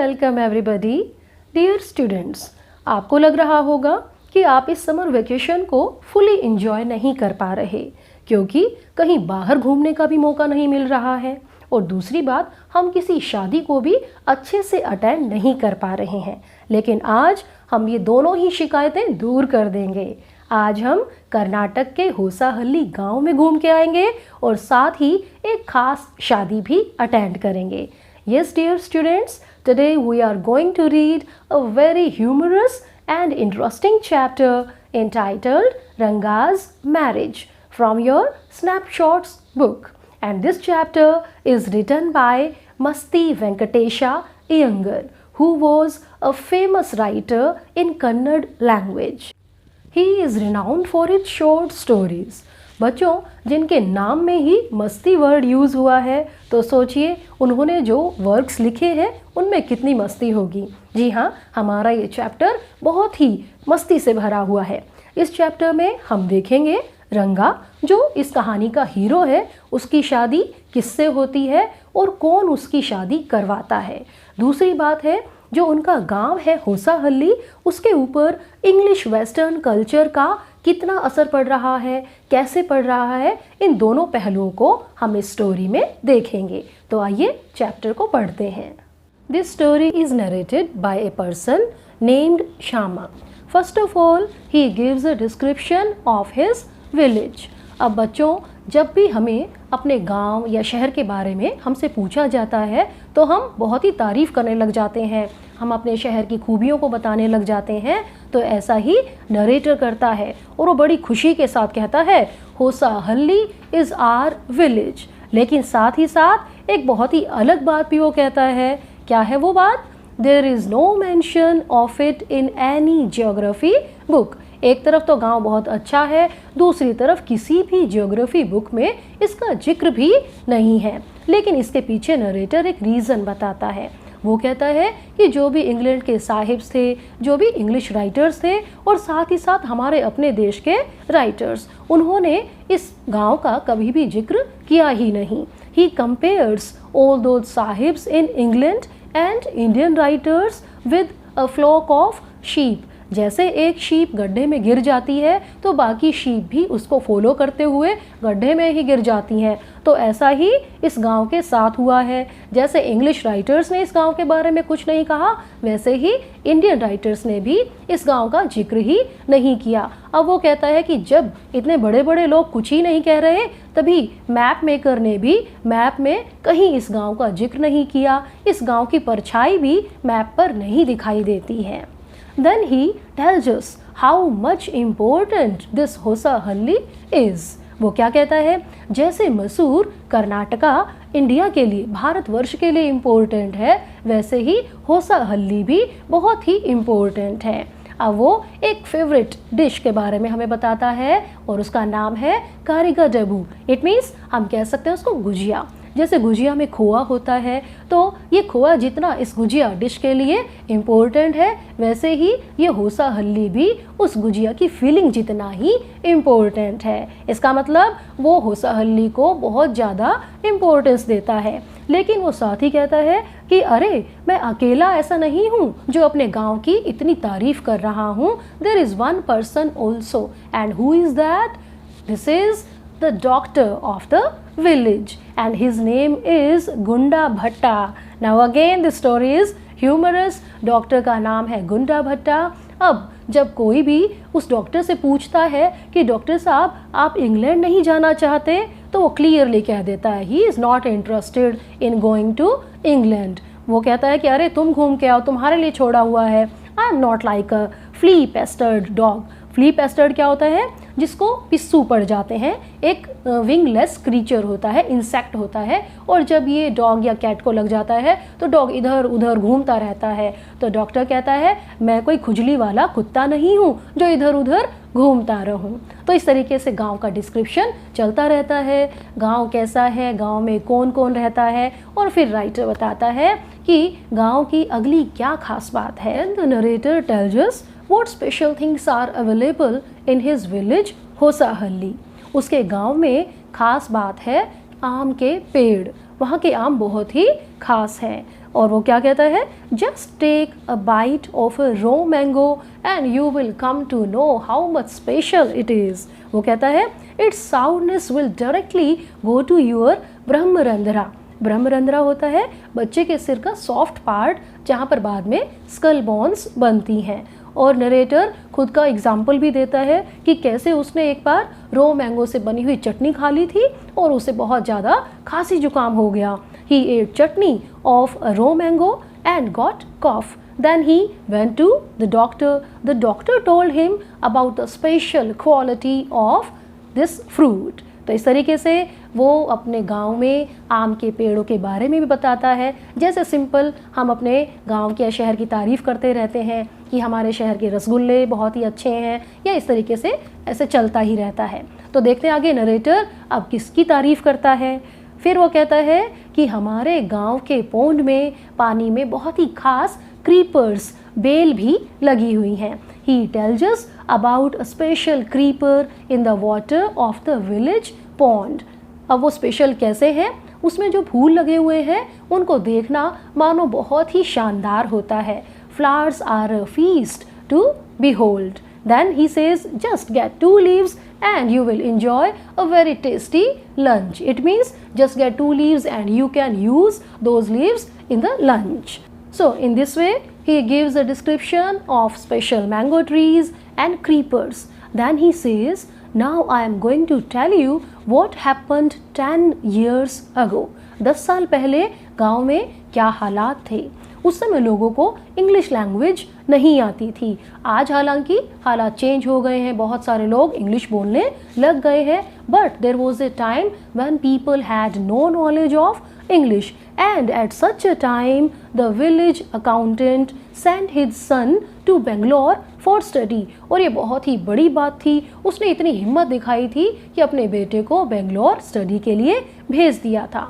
Welcome everybody. Dear students, आपको लग रहा होगा कि आप इस समर वेकेशन को फुली एंजॉय नहीं कर पा रहे क्योंकि कहीं बाहर घूमने का भी मौका नहीं मिल रहा है और दूसरी बात, हम किसी शादी को भी अच्छे से अटेंड नहीं कर पा रहे हैं। लेकिन आज हम ये दोनों ही शिकायतें दूर कर देंगे। आज हम कर्नाटक के होसाहल्ली गांव में घूम के आएंगे और साथ ही एक खास शादी भी अटेंड करेंगे। Yes, dear students, today we are going to read a very humorous and interesting chapter entitled Ranga's Marriage from your Snapshots book. And this chapter is written by Masti Venkatesha Iyengar, who was a famous writer in Kannada language. He is renowned for his short stories. बच्चों, जिनके नाम में ही मस्ती word use हुआ है तो सोचिए उन्होंने जो वर्क्स लिखे हैं उनमें कितनी मस्ती होगी। जी हाँ, हमारा ये चैप्टर बहुत ही मस्ती से भरा हुआ है। इस चैप्टर में हम देखेंगे रंगा, जो इस कहानी का हीरो है, उसकी शादी किससे होती है और कौन उसकी शादी करवाता है। दूसरी बात है, जो उनका गांव है होसाहल्ली, उसके ऊपर इंग्लिश वेस्टर्न कल्चर का कितना असर पड़ रहा है, कैसे पड़ रहा है, इन दोनों पहलुओं को हम इस स्टोरी में देखेंगे। तो आइए चैप्टर को पढ़ते हैं। This story is narrated by A person named Shyama. First of all he gives a description of his village. अब बच्चों, जब भी हमें अपने गांव या शहर के बारे में हमसे पूछा जाता है तो हम बहुत ही तारीफ़ करने लग जाते हैं, हम अपने शहर की खूबियों को बताने लग जाते हैं। तो ऐसा ही नरेटर करता है और वो बड़ी खुशी के साथ कहता है, होसाहल्ली इज़ आर विलेज। लेकिन साथ ही साथ एक बहुत ही अलग बात भी वो कहता है। क्या है वो बात? There is no mention of it in any geography book. एक तरफ तो गांव बहुत अच्छा है, दूसरी तरफ किसी भी जियोग्राफी बुक में इसका जिक्र भी नहीं है। लेकिन इसके पीछे नरेटर एक रीज़न बताता है। वो कहता है कि जो भी इंग्लैंड के साहिब्स थे, जो भी इंग्लिश राइटर्स थे और साथ ही साथ हमारे अपने देश के राइटर्स, उन्होंने इस गांव का कभी भी जिक्र किया ही नहीं। He compares all those sahibs in England and Indian writers with a flock of sheep. जैसे एक शीप गड्ढे में गिर जाती है तो बाकी शीप भी उसको फॉलो करते हुए गड्ढे में ही गिर जाती हैं। तो ऐसा ही इस गांव के साथ हुआ है। जैसे इंग्लिश राइटर्स ने इस गांव के बारे में कुछ नहीं कहा, वैसे ही इंडियन राइटर्स ने भी इस गांव का जिक्र ही नहीं किया। अब वो कहता है कि जब इतने बड़े बड़े लोग कुछ ही नहीं कह रहे, तभी मैप मेकर ने भी मैप में कहीं इस गांव का जिक्र नहीं किया। इस गांव की परछाई भी मैप पर नहीं दिखाई देती है। Then he tells us how much important this Hosahalli is. वो क्या कहता है? जैसे मसूर कर्नाटका इंडिया के लिए, भारतवर्ष के लिए इम्पोर्टेंट है, वैसे ही होसाहल्ली भी बहुत ही इम्पोर्टेंट है। अब वो एक फेवरेट डिश के बारे में हमें बताता है और उसका नाम है कारिगा डबू। इट मीन्स हम कह सकते हैं उसको गुजिया। जैसे गुजिया में खोआ होता है, तो ये खोआ जितना इस गुजिया डिश के लिए इम्पोर्टेंट है, वैसे ही ये होसाहल्ली भी उस गुजिया की फीलिंग जितना ही इम्पोर्टेंट है। इसका मतलब वो होसाहल्ली को बहुत ज़्यादा इम्पोर्टेंस देता है। लेकिन वो साथ ही कहता है कि अरे, मैं अकेला ऐसा नहीं हूँ जो अपने गांव की इतनी तारीफ़ कर रहा हूँ। There is one person also, and who is that? This is the doctor of the village and his name is गुंडा भट्टा. Now again the story is humorous. Doctor का नाम है गुंडा भट्टा। अब जब कोई भी उस डॉक्टर से पूछता है कि डॉक्टर साहब आप इंग्लैंड नहीं जाना चाहते, तो वो क्लियरली कह देता है he is not interested in going to England. वो कहता है कि अरे तुम घूम के आओ, तुम्हारे लिए छोड़ा हुआ है। I am not like a flea pestered dog. Flea pestered क्या होता है? जिसको पिस्सू पड़ जाते हैं। एक विंगलेस क्रीचर होता है, इंसेक्ट होता है, और जब ये डॉग या कैट को लग जाता है तो डॉग इधर उधर घूमता रहता है। तो डॉक्टर कहता है मैं कोई खुजली वाला कुत्ता नहीं हूँ जो इधर उधर घूमता रहूँ। तो इस तरीके से गांव का डिस्क्रिप्शन चलता रहता है। गांव कैसा है, गांव में कौन कौन रहता है, और फिर राइटर बताता है कि गांव की अगली क्या खास बात है। The narrator tells us what special things are available in his village Hosahalli. उसके गांव में खास बात है आम के पेड़। वहाँ के आम बहुत ही खास हैं। और वो क्या कहता है, just take a bite of a raw mango and you will come to know how much special it is. वो कहता है it's soundness will directly go to your brahmarandhra. ब्रह्मरंध्रा होता है बच्चे के सिर का सॉफ्ट पार्ट जहाँ पर बाद में स्कल बोन्स बनती हैं। और नरेटर खुद का एग्जाम्पल भी देता है कि कैसे उसने एक बार रॉ मैंगो से बनी हुई चटनी खा ली थी और उसे बहुत ज़्यादा खांसी जुकाम हो गया। He ate chutney of a raw mango and got cough. Then he went to the doctor. The doctor told him about the special quality of this fruit. तो इस तरीके से वो अपने गांव में आम के पेड़ों के बारे में भी बताता है। जैसे सिंपल हम अपने गांव के शहर की तारीफ़ करते रहते हैं कि हमारे शहर के रसगुल्ले बहुत ही अच्छे हैं, या इस तरीके से ऐसे चलता ही रहता है। तो देखते हैं आगे नरेटर अब किसकी तारीफ़ करता है। फिर वो कहता है कि हमारे गांव के पोंड में पानी में बहुत ही खास क्रीपर्स बेल भी लगी हुई हैं। He tells us about a special creeper in the water of the village pond. अब वो स्पेशल कैसे है, उसमें जो फूल लगे हुए हैं उनको देखना मानो बहुत ही शानदार होता है। Flowers are a feast to behold. Then he says just get 2 leaves and you will enjoy a very tasty lunch. It means just get 2 leaves and you can use those leaves in the lunch. So in this way he gives a description of special mango trees and creepers. Then he says, now I am going to tell you what happened 10 years ago. 10 साल पहले गांव में क्या हालात थे। उस समय लोगों को इंग्लिश लैंग्वेज नहीं आती थी। आज हालांकि हालात चेंज हो गए हैं, बहुत सारे लोग इंग्लिश बोलने लग गए हैं, but there was a time when people had no knowledge of English, and at such a time the village accountant sent his son to Bangalore for study. और ये बहुत ही बड़ी बात थी, उसने इतनी हिम्मत दिखाई थी कि अपने बेटे को बेंगलोर स्टडी के लिए भेज दिया था।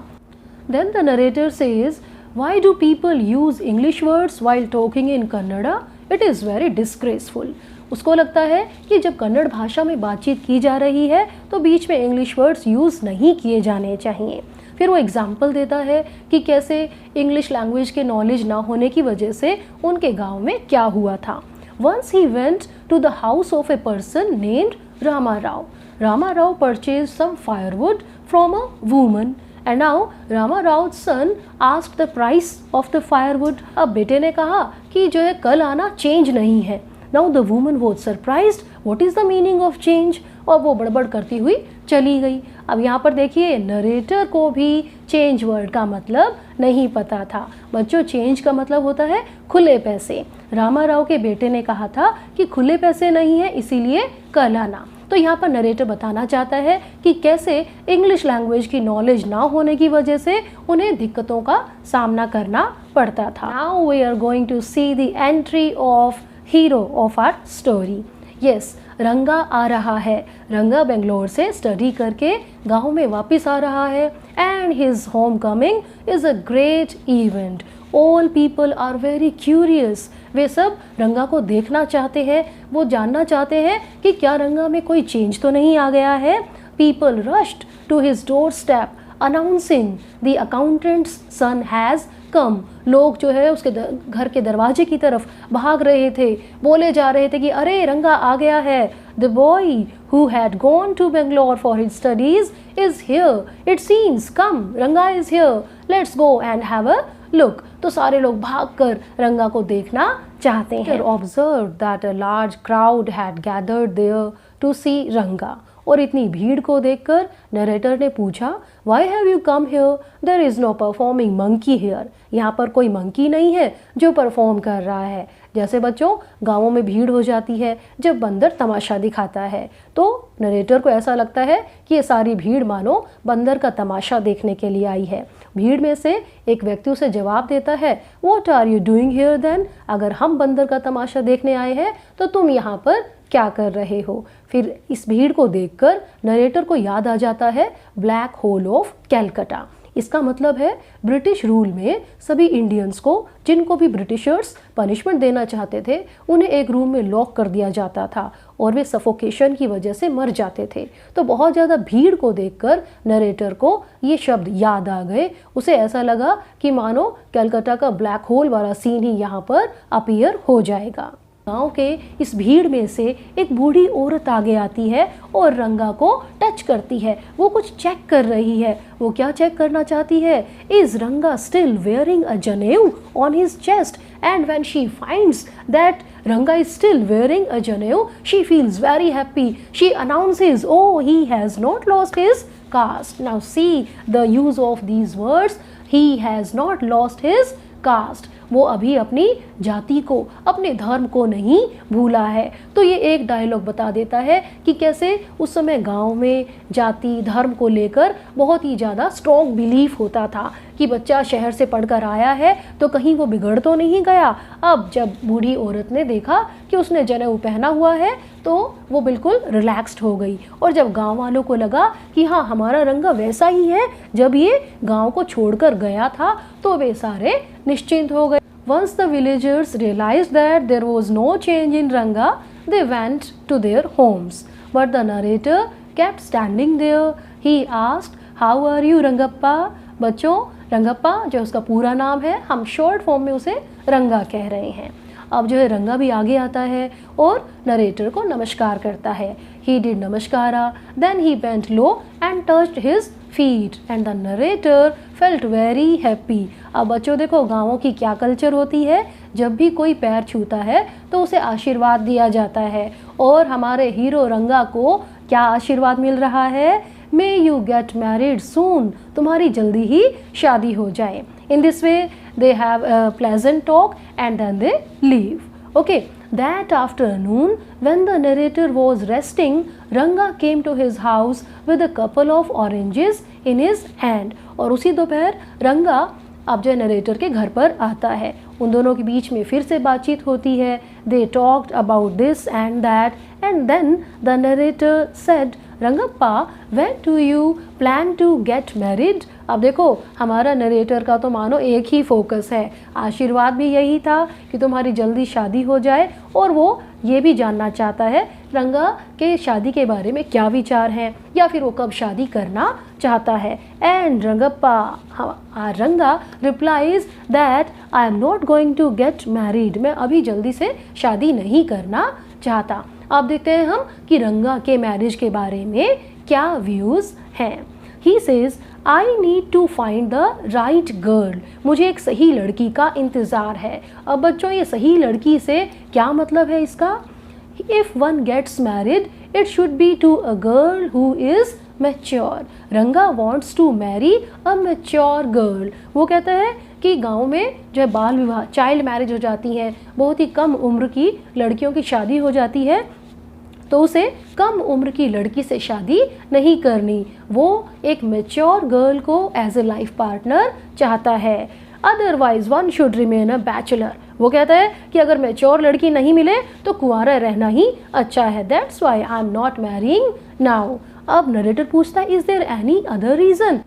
Then the narrator says, why do people use English words while talking in Kannada? It is very disgraceful. उसको लगता है कि जब कन्नड़ भाषा में बातचीत की जा रही है तो बीच में इंग्लिश वर्ड्स यूज़ नहीं किए जाने चाहिए। फिर वो एग्जाम्पल देता है कि कैसे इंग्लिश लैंग्वेज के नॉलेज ना होने की वजह से उनके गांव में क्या हुआ था। Once he went to the house of a person named Rama Rao. Rama Rao purchased some firewood from a woman. And now Rama Rao's son asked the price of the firewood. अब बेटे ने कहा कि जो है कल आना चेंज नहीं है। Now the woman was surprised. What is the meaning of change? और वो बड़बड़ करती हुई चली गई। अब यहाँ पर देखिए नरेटर को भी चेंज वर्ड का मतलब नहीं पता था। बच्चों, चेंज का मतलब होता है खुले पैसे। रामा राव के बेटे ने कहा था कि खुले पैसे नहीं है, इसीलिए कल आना। तो यहाँ पर नरेटर बताना चाहता है कि कैसे इंग्लिश लैंग्वेज की नॉलेज ना होने की वजह से उन्हें दिक्कतों का सामना करना पड़ता था। Now we are going to see the entry of hero of our story. Yes, Ranga आ रहा है। रंगा बेंगलोर से स्टडी करके गांव में वापस आ रहा है and his home coming is a great event. All people are very curious. वे सब रंगा को देखना चाहते हैं, वो जानना चाहते हैं कि क्या रंगा में कोई चेंज तो नहीं आ गया है। People rushed to his doorstep announcing the accountant's son has come. लोग जो है उसके घर के दरवाजे की तरफ भाग रहे थे, बोले जा रहे थे कि अरे रंगा आ गया है। The boy who had gone to Bangalore for his studies is here, it seems, come, Ranga is here, let's go and have a look. तो सारे लोग भागकर रंगा को देखना चाहते हैं। Observe that a large crowd had gathered there to see Ranga. और इतनी भीड़ को देखकर नरेटर ने पूछा, why have you come here, there is no performing monkey here. यहाँ पर कोई मंकी नहीं है जो परफॉर्म कर रहा है। जैसे बच्चों गाँवों में भीड़ हो जाती है जब बंदर तमाशा दिखाता है, तो नरेटर को ऐसा लगता है कि ये सारी भीड़ मानो बंदर का तमाशा देखने के लिए आई है। भीड़ में से एक व्यक्ति उसे जवाब देता है, what are you doing here then? अगर हम बंदर का तमाशा देखने आए हैं तो तुम यहाँ पर क्या कर रहे हो? फिर इस भीड़ को देखकर नरेटर को याद आ जाता है ब्लैक होल ऑफ कैलकाटा। इसका मतलब है ब्रिटिश रूल में सभी इंडियंस को, जिनको भी ब्रिटिशर्स पनिशमेंट देना चाहते थे, उन्हें एक रूम में लॉक कर दिया जाता था और वे सफोकेशन की वजह से मर जाते थे। तो बहुत ज़्यादा भीड़ को देखकर नरेटर को ये शब्द याद आ गए। उसे ऐसा लगा कि मानो कलकत्ता का ब्लैक होल वाला सीन ही यहाँ पर अपीयर हो जाएगा। गांव के इस भीड़ में से एक बूढ़ी औरत आगे आती है और रंगा को टच करती है। वो कुछ चेक कर रही है। वो क्या चेक करना चाहती है? इज रंगा स्टिल वेयरिंग अ जनेऊ on his chest? And when she finds that Ranga is still wearing a janeu, she feels very happy. She announces, oh, he has not lost his caste. Now see the use of these words. He has not lost his caste. वो अभी अपनी जाति को, अपने धर्म को नहीं भूला है। तो ये एक डायलॉग बता देता है कि कैसे उस समय गांव में जाति धर्म को लेकर बहुत ही ज़्यादा स्ट्रॉन्ग बिलीफ होता था कि बच्चा शहर से पढ़कर आया है तो कहीं वो बिगड़ तो नहीं गया। अब जब बूढ़ी औरत ने देखा कि उसने जनेऊ पहना हुआ है तो वो बिल्कुल रिलैक्स्ड हो गई। और जब गांव वालों को लगा कि हाँ, हमारा रंगा वैसा ही है जब ये गांव को छोड़कर गया था, तो वे सारे निश्चिंत हो गए। Once the villagers realized that there was no change in Ranga, they went to their homes. But the narrator kept standing there. He asked, "How are you, Rangappa?" बच्चों, रंगप्पा जो उसका पूरा नाम है, हम शॉर्ट फॉर्म में उसे रंगा कह रहे हैं। अब जो है रंगा भी आगे आता है और नरेटर को नमस्कार करता है। He did नमस्कारा, then he bent low and touched his feet and the narrator felt very happy. अब बच्चों देखो, गाँवों की क्या कल्चर होती है, जब भी कोई पैर छूता है तो उसे आशीर्वाद दिया जाता है। और हमारे हीरो रंगा को क्या आशीर्वाद मिल रहा है? May you get married soon. तुम्हारी जल्दी ही शादी हो जाए। In this way they have a pleasant talk and then they leave. Okay, that afternoon when the narrator was resting, Ranga came to his house with a couple of oranges in his hand. और उसी दोपहर रंगा अब जो narrator के घर पर आता है। उन दोनों के बीच में फिर से बातचीत होती है। They talked about this and that and then the narrator said, Rangappa, when do you plan to get married? अब देखो, हमारा नरेटर का तो मानो एक ही फोकस है, आशीर्वाद भी यही था कि तुम्हारी जल्दी शादी हो जाए, और वो ये भी जानना चाहता है रंगा के शादी के बारे में क्या विचार हैं या फिर वो कब शादी करना चाहता है। And Ranga replies that I am not going to get married. मैं अभी जल्दी से शादी नहीं करना चाहता। अब देखते हैं हम कि रंगा के मैरिज के बारे में क्या व्यूज़ हैं। He says, I need to find the right girl. मुझे एक सही लड़की का इंतज़ार है। अब बच्चों, ये सही लड़की से क्या मतलब है इसका? If one gets married it should be to a girl who is mature. Ranga wants to marry a mature girl. वो कहता है कि गांव में जो है बाल विवाह, चाइल्ड मैरिज हो जाती है, बहुत ही कम उम्र की लड़कियों की शादी हो जाती है, तो उसे कम उम्र की लड़की से शादी नहीं करनी। वो एक मैच्योर गर्ल को एज ए लाइफ पार्टनर चाहता है। Otherwise one should remain a bachelor. वो कहता है कि अगर मैच्योर लड़की नहीं मिले तो कुंवारा रहना ही अच्छा है। That's why I am not marrying now. अब नरेटर पूछता है, is there any other reason?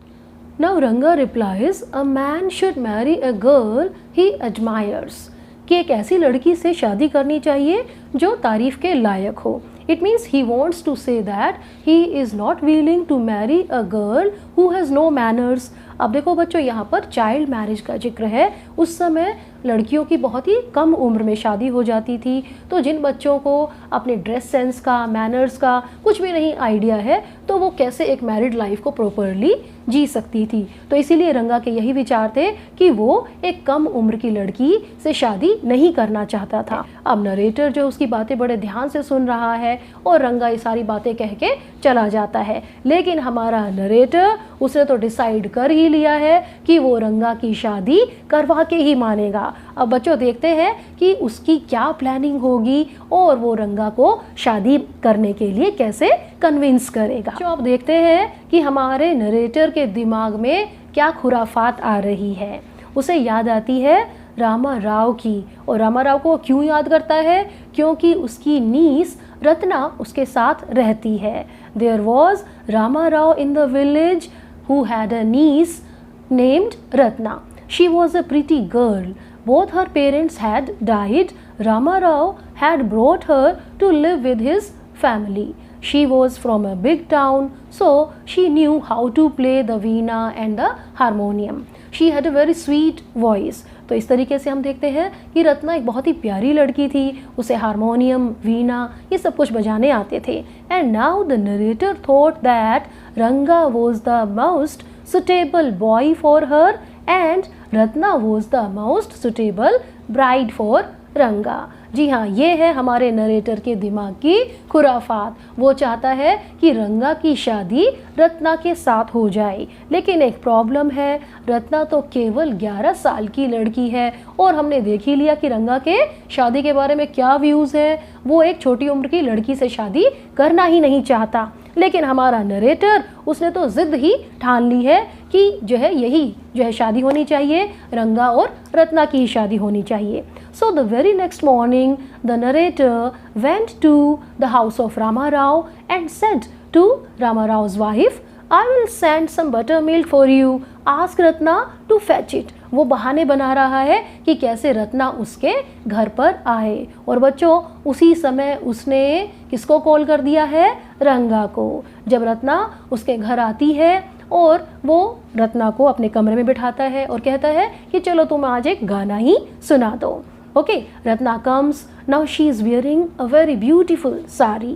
Now Ranga replies, a man should marry a girl he admires. कि एक ऐसी लड़की से शादी करनी चाहिए जो तारीफ के लायक हो। It means he wants to say that he is not willing to marry a girl who has no manners. अब देखो बच्चों, यहाँ पर चाइल्ड मैरिज का जिक्र है। उस समय लड़कियों की बहुत ही कम उम्र में शादी हो जाती थी, तो जिन बच्चों को अपने ड्रेस सेंस का, मैनर्स का कुछ भी नहीं आइडिया है, तो वो कैसे एक मैरिड लाइफ को प्रॉपरली जी सकती थी। तो इसीलिए रंगा के यही विचार थे कि वो एक कम उम्र की लड़की से शादी नहीं करना चाहता था। अब नरेटर जो उसकी बातें बड़े ध्यान से सुन रहा है और रंगा ये सारी बातें कह के चला जाता है। लेकिन हमारा नरेटर, उसने तो डिसाइड कर ही लिया है कि वो रंगा की शादी करवा के ही मानेगा। अब बच्चों देखते हैं कि उसकी क्या प्लानिंग होगी और वो रंगा को शादी करने के लिए कैसे कन्विंस करेगा। जो अब देखते हैं कि हमारे नरेटर के दिमाग में क्या खुराफात आ रही है। उसे याद आती है रामा राव की। और रामा राव को क्यों याद करता है? क्योंकि उसकी नीस रत्ना उसके साथ रहती है। There was Rama Rao in the village who had a niece named Ratna. She was a pretty girl. Both her parents had died. Rama Rao had brought her to live with his family. She was from a big town, so she knew how to play the veena and the harmonium. She had a very sweet voice. तो इस तरीके से हम देखते हैं कि रत्ना एक बहुत ही प्यारी लड़की थी, उसे हारमोनियम, वीणा ये सब कुछ बजाने आते थे. And now the narrator thought that Ranga was the most suitable boy for her and Ratna was the most suitable bride for Ranga. जी हाँ, ये है हमारे नरेटर के दिमाग की खुराफात. वो चाहता है कि रंगा की शादी रत्ना के साथ हो जाए, लेकिन एक प्रॉब्लम है, रत्ना तो केवल 11 साल की लड़की है और हमने देख ही लिया कि रंगा के शादी के बारे में क्या व्यूज़ है. वो एक छोटी उम्र की लड़की से शादी करना ही नहीं चाहता. लेकिन हमारा नरेटर, उसने तो ज़िद ही ठान ली है कि यही शादी होनी चाहिए, रंगा और रत्ना की शादी होनी चाहिए. So the very next morning, the narrator went to the house of Rama Rao and said to Rama Rao's wife, I will send some buttermilk for you. Ask Ratna to fetch it. वो बहाने बना रहा है कि कैसे रत्ना उसके घर पर आए. और बच्चों, उसी समय उसने किसको कॉल कर दिया है? रंगा को. जब रत्ना उसके घर आती है और वो रत्ना को अपने कमरे में बिठाता है और कहता है कि चलो तुम आज एक गाना ही सुना दो. Okay, Ratna comes. Now she is wearing a very beautiful sari.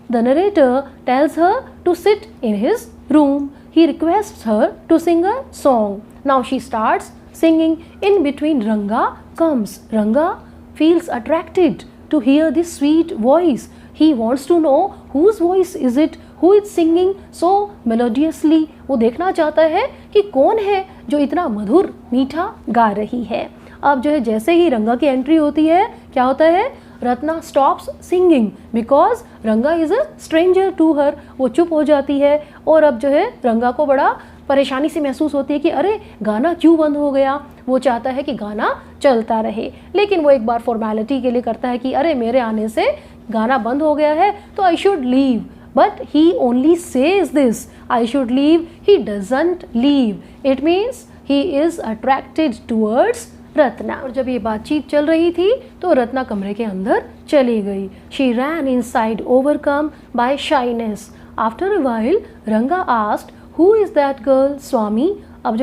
The narrator tells her to sit in his room. He requests her to sing a song. Now she starts singing. In between, Ranga comes. Ranga feels attracted to hear this sweet voice. He wants to know whose voice is it, who is singing so melodiously. वो देखना चाहता है कि कौन है जो इतना मधुर मीठा गा रही है. अब जैसे ही रंगा की एंट्री होती है, क्या होता है? Ratna stops singing because Ranga is a stranger to her. वो चुप हो जाती है और अब रंगा को बड़ा परेशानी सी महसूस होती है कि अरे गाना क्यों बंद हो गया. वो चाहता है कि गाना चलता रहे, लेकिन वो एक बार फॉर्मेलिटी के लिए करता है कि अरे मेरे आने से गाना बंद हो गया है तो I should leave. But he only says this, I should leave. He doesn't leave. It means he is attracted towards Ratna. और जब ये बातचीत चल रही थी तो रत्ना कमरे के अंदर चली गई. She ran inside overcome by shyness. After a while Ranga asked who is that girl Swami. अब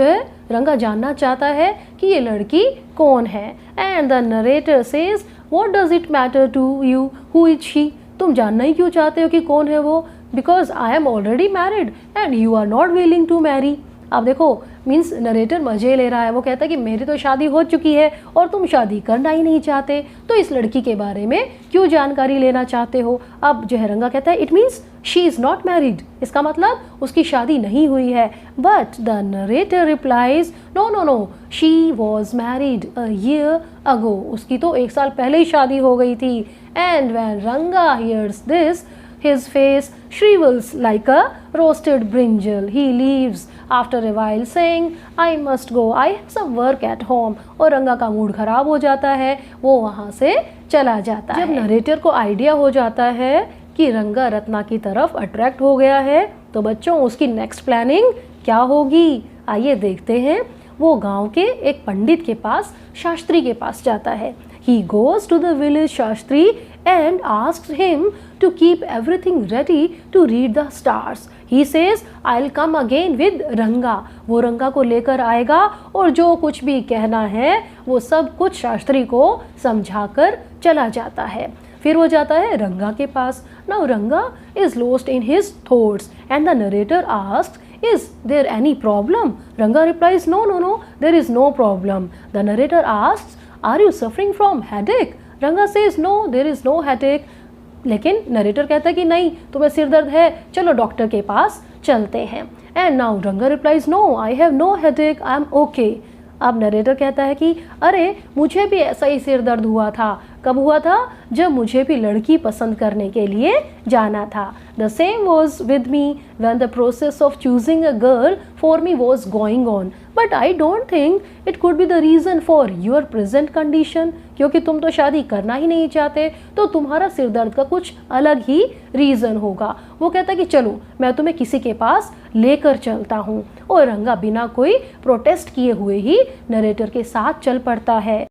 रंगा जानना चाहता है कि ये लड़की कौन है. And the narrator says what does it matter to you who is she. तुम जानना ही क्यों चाहते हो कि कौन है वो? Because I am already married and you are not willing to marry. अब देखो, मीन्स नरेटर मजे ले रहा है. वो कहता है कि मेरी तो शादी हो चुकी है और तुम शादी करना ही नहीं चाहते, तो इस लड़की के बारे में क्यों जानकारी लेना चाहते हो. अब रंगा कहता है it means she is not married. इसका मतलब उसकी शादी नहीं हुई है. But the narrator replies no no no, she was married a year ago. उसकी तो 1 साल पहले ही शादी हो गई थी. And when Ranga hears this, his face shrivels like a roasted brinjal. He leaves after a while saying, I must go, I have some work at home. और रंगा का मूड खराब हो जाता है, वो वहाँ से चला जाता है. जब नरेटर को आइडिया हो जाता है कि रंगा रत्ना की तरफ अट्रैक्ट हो गया है, तो बच्चों उसकी नेक्स्ट प्लानिंग क्या होगी? आइए देखते हैं. वो गांव के एक पंडित के पास, शास्त्री के पास जाता है. He goes to the village Shastri and asks him to keep everything ready to read the stars. He says, I'll come again with Ranga. वो रंगा को लेकर आएगा और जो कुछ भी कहना है वो सब कुछ शास्त्री को समझाकर चला जाता है. फिर वो जाता है रंगा के पास. Now Ranga is lost in his thoughts and the narrator asks, Is there any problem? Ranga replies, No, no, no, there is no problem. The narrator asks, Are you suffering from headache? Ranga says, No, there is no headache. लेकिन narrator कहता है कि नहीं, तुम्हें सिर दर्द है, चलो डॉक्टर के पास चलते हैं. And now Ranga replies no, I have no headache, I am okay. अब नरेटर कहता है कि अरे मुझे भी ऐसा ही सिर दर्द हुआ था. कब हुआ था? जब मुझे भी लड़की पसंद करने के लिए जाना था. The same was with me when the process of choosing a girl for me was going on. But I don't think it could be the reason for your present condition. क्योंकि तुम तो शादी करना ही नहीं चाहते, तो तुम्हारा सिर दर्द का कुछ अलग ही रीज़न होगा. वो कहता है कि चलो मैं तुम्हें किसी के पास लेकर चलता हूँ. और रंगा बिना कोई प्रोटेस्ट किए हुए ही नरेटर के साथ चल पड़ता है.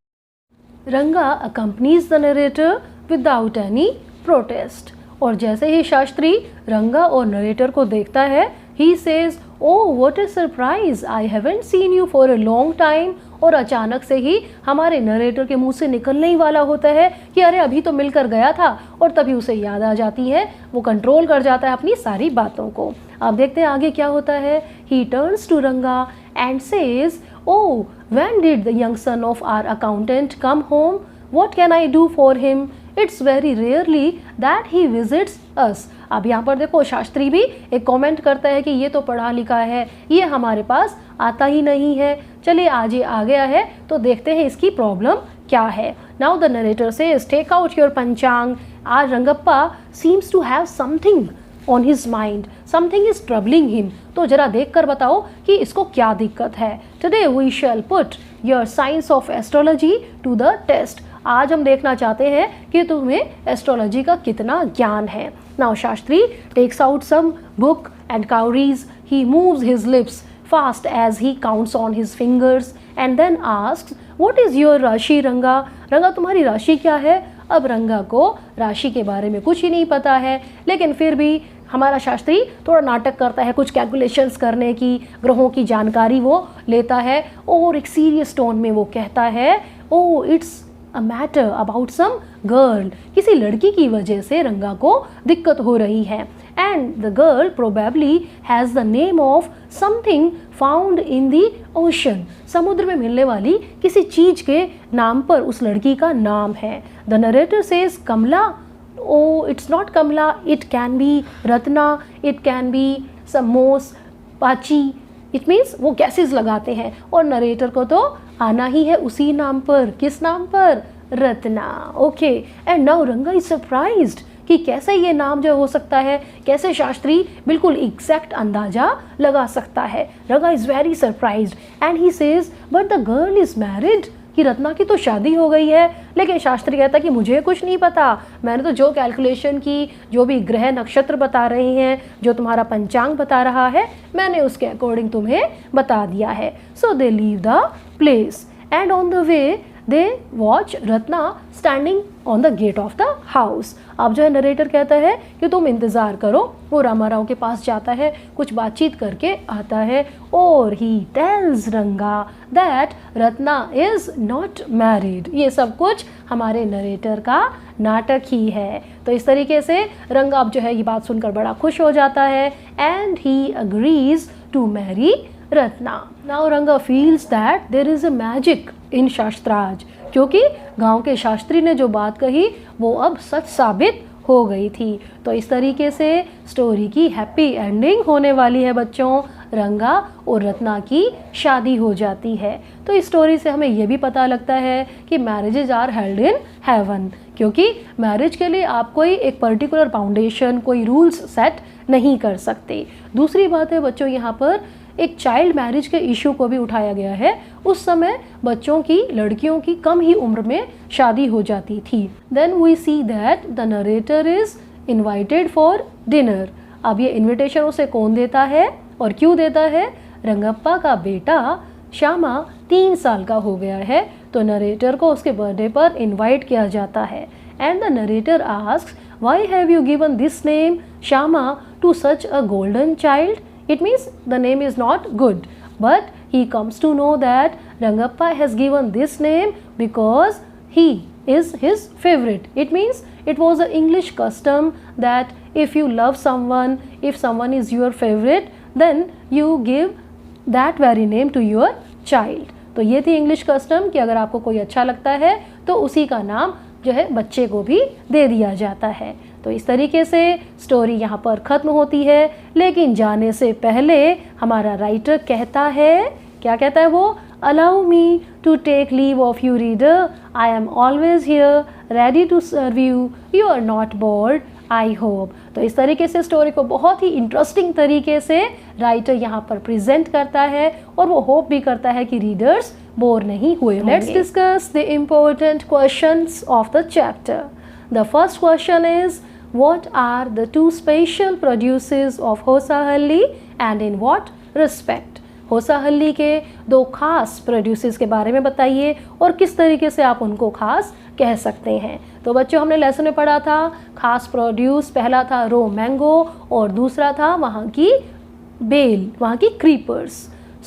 रंगा accompanies the narrator without any protest. और जैसे ही शास्त्री रंगा और नरेटर को देखता है, he says, oh what a surprise, I haven't seen you for a long time. और अचानक से ही हमारे नरेटर के मुंह से निकलने ही वाला होता है कि अरे अभी तो मिलकर गया था, और तभी उसे याद आ जाती है, वो कंट्रोल कर जाता है अपनी सारी बातों को। अब देखते हैं आगे क्या होता है। He turns to Ranga and says, oh when did the young son of our accountant come home, what can I do for him, it's very rarely that he visits us. अब यहाँ पर देखो शास्त्री भी एक कमेंट करता है कि ये तो पढ़ा लिखा है, ये हमारे पास आता ही नहीं है। चलिए आज ये आ गया है तो देखते हैं इसकी प्रॉब्लम क्या है। Now the narrator says, take out your panchang. आज Rangappa seems to have something on his mind, something is troubling him. तो जरा देख कर बताओ कि इसको क्या दिक्कत है। Today we shall put your science of astrology to the test. आज हम देखना चाहते हैं कि तुम्हें एस्ट्रोलॉजी का कितना ज्ञान है। Now Shastri takes out some book and cowries. He moves his lips fast as he counts on his fingers and then asks, what is your राशि रंगा? रंगा तुम्हारी राशि क्या है? अब रंगा को राशि के बारे में कुछ ही नहीं पता है, लेकिन फिर भी हमारा शास्त्री थोड़ा नाटक करता है, कुछ कैलकुलेशंस करने की, ग्रहों की जानकारी वो लेता है और एक सीरियस टोन में वो कहता है, oh it's a matter about some girl. किसी लड़की की वजह से रंगा को दिक्कत हो रही है, and the girl probably has the name of something found in the ocean. समुद्र में मिलने वाली किसी चीज के नाम पर उस लड़की का नाम है। The narrator says, Kamala? Oh, it's not Kamla, it can be Ratna, it can be Samos, Pachi. It means वो गैसेस लगाते हैं और नरेटर को तो आना ही है उसी नाम पर। किस नाम पर? रत्ना। ओके, एंड नाउ रंगा इज सरप्राइज्ड कि कैसे ये नाम जो हो सकता है, कैसे शास्त्री बिल्कुल एग्जैक्ट अंदाजा लगा सकता है। रंगा is very surprised and he says, but the girl is married, कि रत्ना की तो शादी हो गई है। लेकिन शास्त्री कहता है कि मुझे कुछ नहीं पता, मैंने तो जो कैलकुलेशन की, जो भी ग्रह नक्षत्र बता रहे हैं, जो तुम्हारा पंचांग बता रहा है, मैंने उसके अकॉर्डिंग तुम्हें बता दिया है। So they leave the place and on the way they watch Ratna standing on the gate of the house. अब जो है नरेटर कहता है कि तुम इंतज़ार करो। वो रामाराव के पास जाता है, कुछ बातचीत करके आता है और ही टेल्स रंगा that Ratna is not married. ये सब कुछ हमारे नरेटर का नाटक ही है। तो इस तरीके से रंगा अब जो है ये बात सुनकर बड़ा खुश हो जाता है and he agrees to marry Ratna. Now Ranga feels that there is a magic in shastras, क्योंकि गांव के शास्त्री ने जो बात कही वो अब सच साबित हो गई थी। तो इस तरीके से स्टोरी की हैप्पी एंडिंग होने वाली है बच्चों। रंगा और रत्ना की शादी हो जाती है। तो इस स्टोरी से हमें ये भी पता लगता है कि marriages are held in heaven, क्योंकि मैरिज के लिए आप कोई एक पर्टिकुलर फाउंडेशन, कोई रूल्स सेट नहीं कर सकते। दूसरी बात है बच्चों, यहाँ पर एक चाइल्ड मैरिज के इशू को भी उठाया गया है। उस समय बच्चों की, लड़कियों की कम ही उम्र में शादी हो जाती थी। Then we see that the narrator is invited for dinner. अब ये इन्विटेशन उसे कौन देता है और क्यों देता है? रंगप्पा का बेटा श्यामा 3 साल का हो गया है, तो नरेटर को उसके बर्थडे पर इन्वाइट किया जाता है। And the narrator asks, why have you given this name Shyama to such a golden child? It means the name is not good, but he comes to know that Rangappa has given this name because he is his favorite. It means it was an English custom that if you love someone, if someone is your favorite, then you give that very name to your child. तो ये थी English custom कि अगर आपको कोई अच्छा लगता है तो उसी का नाम जो है बच्चे को भी दे दिया जाता है। तो इस तरीके से स्टोरी यहाँ पर ख़त्म होती है, लेकिन जाने से पहले हमारा राइटर कहता है, क्या कहता है वो? Allow me to take leave of you reader, I am always here ready to serve you, you are not bored I hope. तो इस तरीके से स्टोरी को बहुत ही इंटरेस्टिंग तरीके से राइटर यहाँ पर प्रेजेंट करता है और वो होप भी करता है कि रीडर्स बोर नहीं हुए। Let's discuss the important questions of the chapter. The first question is, what are the 2 special produces of Hosahalli and in what respect? Hosahalli के 2 खास प्रोड्यूसेस के बारे में बताइए और किस तरीके से आप उनको खास कह सकते हैं। तो बच्चों हमने लेसन में पढ़ा था खास प्रोड्यूस, पहला था रो मैंगो और दूसरा था वहाँ की बेल, वहाँ की creepers.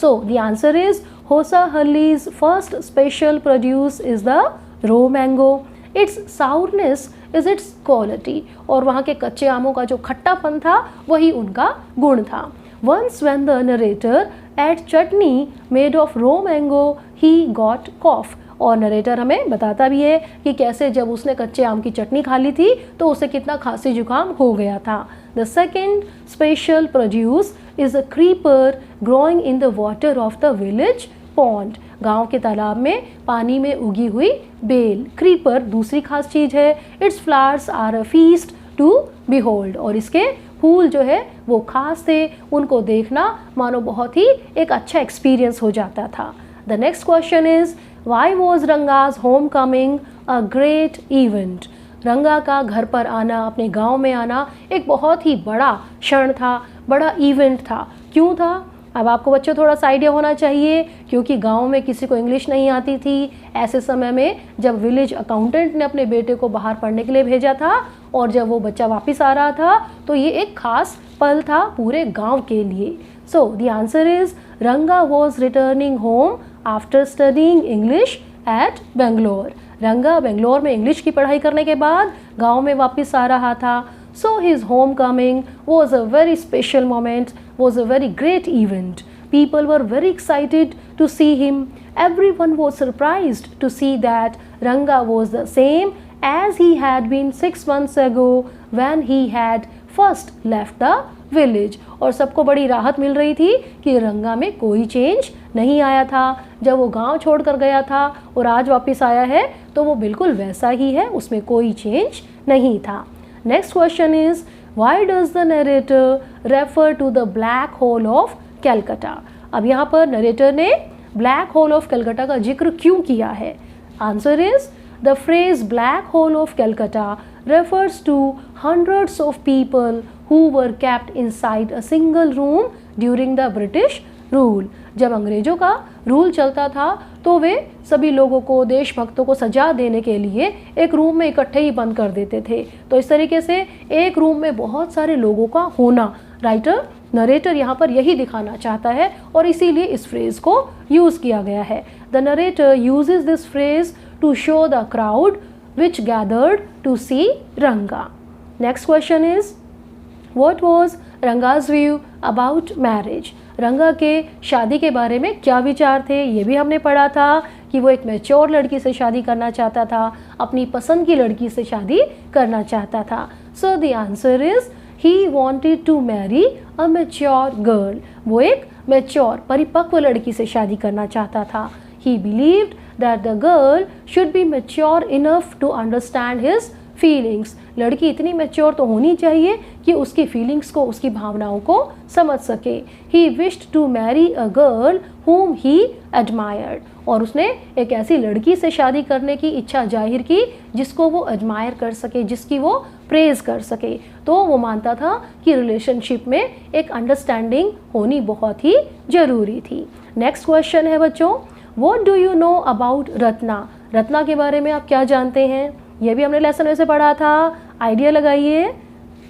So the answer is Hosahalli's first special produce is the raw mango. It's sourness is it's quality, और वहाँ के कच्चे आमों का जो खट्टापन था वही उनका गुण था। Once when the narrator ate chutney made of raw mango he got cough, और नरेटर हमें बताता भी है कि कैसे जब उसने कच्चे आम की चटनी खा ली थी तो उसे कितना खांसी जुकाम हो गया था। The second special produce is a creeper growing in the water of the village pond. गांव के तालाब में पानी में उगी हुई बेल, क्रीपर दूसरी खास चीज है। Its flowers are a feast to behold, और इसके फूल जो है वो खास थे, उनको देखना मानो बहुत ही एक अच्छा एक्सपीरियंस हो जाता था। The next question is why was Ranga's home coming a great event. रंगा का घर पर आना, अपने गांव में आना एक बहुत ही बड़ा क्षण था, बड़ा इवेंट था। क्यों था? अब आपको बच्चों थोड़ा सा आइडिया होना चाहिए, क्योंकि गांव में किसी को इंग्लिश नहीं आती थी। ऐसे समय में जब विलेज अकाउंटेंट ने अपने बेटे को बाहर पढ़ने के लिए भेजा था और जब वो बच्चा वापस आ रहा था तो ये एक खास पल था पूरे गांव के लिए। सो द आंसर इज रंगा was returning home after studying English at Bangalore. रंगा बेंगलोर में इंग्लिश की पढ़ाई करने के बाद गांव में वापस आ रहा था। So his homecoming was a very special moment, was a very great event. People were very excited to see him. Everyone was surprised to see that Ranga was the same as he had been 6 months ago when he had first left the village. और सबको बड़ी राहत मिल रही थी कि रंगा में कोई चेंज नहीं आया था। जब वो गांव छोड़कर गया था और आज वापस आया है तो वो बिल्कुल वैसा ही है, उसमें कोई चेंज नहीं था। Next question is why does the narrator refer to the black hole of Calcutta? अब यहाँ पर नरेटर ने ब्लैक होल ऑफ कलकत्ता का जिक्र क्यों किया है? Answer is the phrase black hole of Calcutta refers to hundreds of people who were kept inside a single room during the British rule. जब अंग्रेजों का रूल चलता था तो वे सभी लोगों को, देशभक्तों को सजा देने के लिए एक रूम में इकट्ठे ही बंद कर देते थे। तो इस तरीके से एक रूम में बहुत सारे लोगों का होना, नरेटर यहाँ पर यही दिखाना चाहता है और इसीलिए इस फ्रेज को यूज किया गया है। The narrator uses this phrase to show the crowd which gathered to see Ranga. Next question is, what was Ranga's view about marriage? रंगा के शादी के बारे में क्या विचार थे? ये भी हमने पढ़ा था कि वो एक मैच्योर लड़की से शादी करना चाहता था, अपनी पसंद की लड़की से शादी करना चाहता था। So the answer is he wanted to marry a mature girl. वो एक मैच्योर, परिपक्व लड़की से शादी करना चाहता था। He believed that the girl should be mature enough to understand his feelings. लड़की इतनी मैच्योर तो होनी चाहिए कि उसकी फीलिंग्स को, उसकी भावनाओं को समझ सके। He wished to marry a girl whom he admired. और उसने एक ऐसी लड़की से शादी करने की इच्छा जाहिर की जिसको वो एडमायर कर सके, जिसकी वो प्रेज कर सके। तो वो मानता था कि रिलेशनशिप में एक अंडरस्टैंडिंग होनी बहुत ही ज़रूरी थी। नेक्स्ट क्वेश्चन है बच्चों, What do you know about Ratna? Ratna के बारे में आप क्या जानते हैं? ये भी हमने लेसन में से पढ़ा था, आइडिया लगाइए।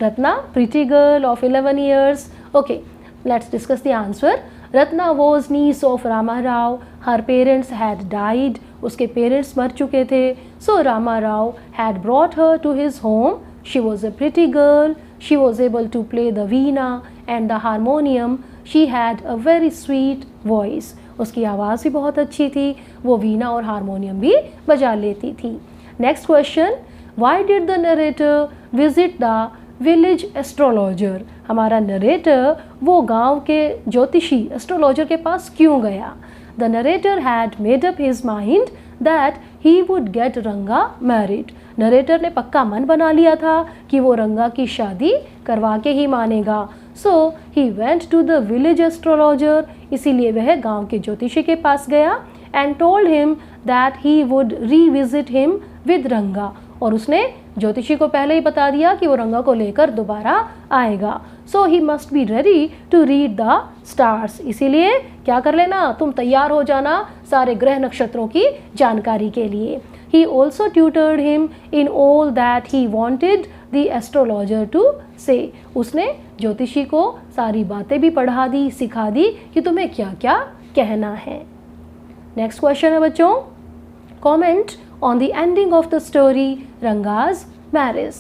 Ratna, pretty girl of 11 years. Okay, let's discuss the answer. Ratna was niece of Rama Rao. Her parents had died, उसके पेरेंट्स मर चुके थे। So Rama Rao had brought her to his home. She was a pretty girl. She was able to play the veena and the harmonium. She had a very sweet voice. उसकी आवाज़ भी बहुत अच्छी थी, वो वीणा और हारमोनियम भी बजा लेती थी। Next question, why did the narrator visit the village astrologer? हमारा नरेटर वो गांव के ज्योतिषी एस्ट्रोलॉजर के पास क्यों गया? The narrator had made up his mind that he would get रंगा मैरिड. नरेटर ने पक्का मन बना लिया था कि वो रंगा की शादी करवा के ही मानेगा। So he went to the village astrologer, इसीलिए वह गांव के ज्योतिषी के पास गया and told him that he would revisit him with Ranga. और उसने ज्योतिषी को पहले ही बता दिया कि वो रंगा को लेकर दोबारा आएगा. So he must be ready to read the stars. इसीलिए क्या कर लेना, तुम तैयार हो जाना सारे ग्रह नक्षत्रों की जानकारी के लिए। He also tutored him in all that he wanted the astrologer to say। उसने ज्योतिषी को सारी बातें भी पढ़ा दी, सिखा दी कि तुम्हें क्या क्या कहना है। नेक्स्ट क्वेश्चन है बच्चों, comment on the ending of the story Ranga's marriage.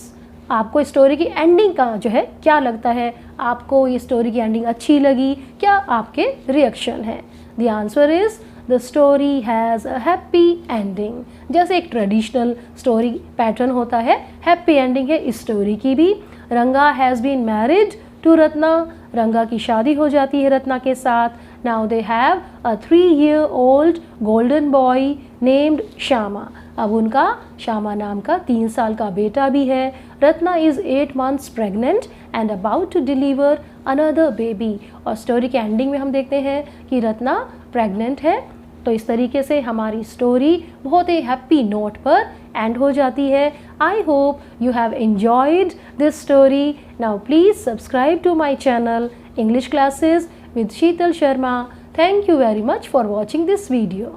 आपको स्टोरी की एंडिंग का जो है क्या लगता है, आपको ये स्टोरी की एंडिंग अच्छी लगी, क्या आपके रिएक्शन है? The answer is the story has a happy ending. जैसे एक ट्रेडिशनल स्टोरी पैटर्न होता है, हैप्पी एंडिंग है इस स्टोरी की भी। Ranga has been married to Ratna, Ranga की शादी हो जाती है रत्ना के साथ। Now they have a 3-year-old golden boy named Shyama. अब उनका श्यामा नाम का 3 साल का बेटा भी है। Ratna is 8 months pregnant and about to deliver another baby. और स्टोरी के एंडिंग में हम देखते हैं कि रत्ना प्रेग्नेंट है। तो इस तरीके से हमारी स्टोरी बहुत ही हैप्पी नोट पर एंड हो जाती है। I hope you have enjoyed this story. Now please subscribe to my channel English classes with Sheetal Sharma. Thank you very much for watching this video.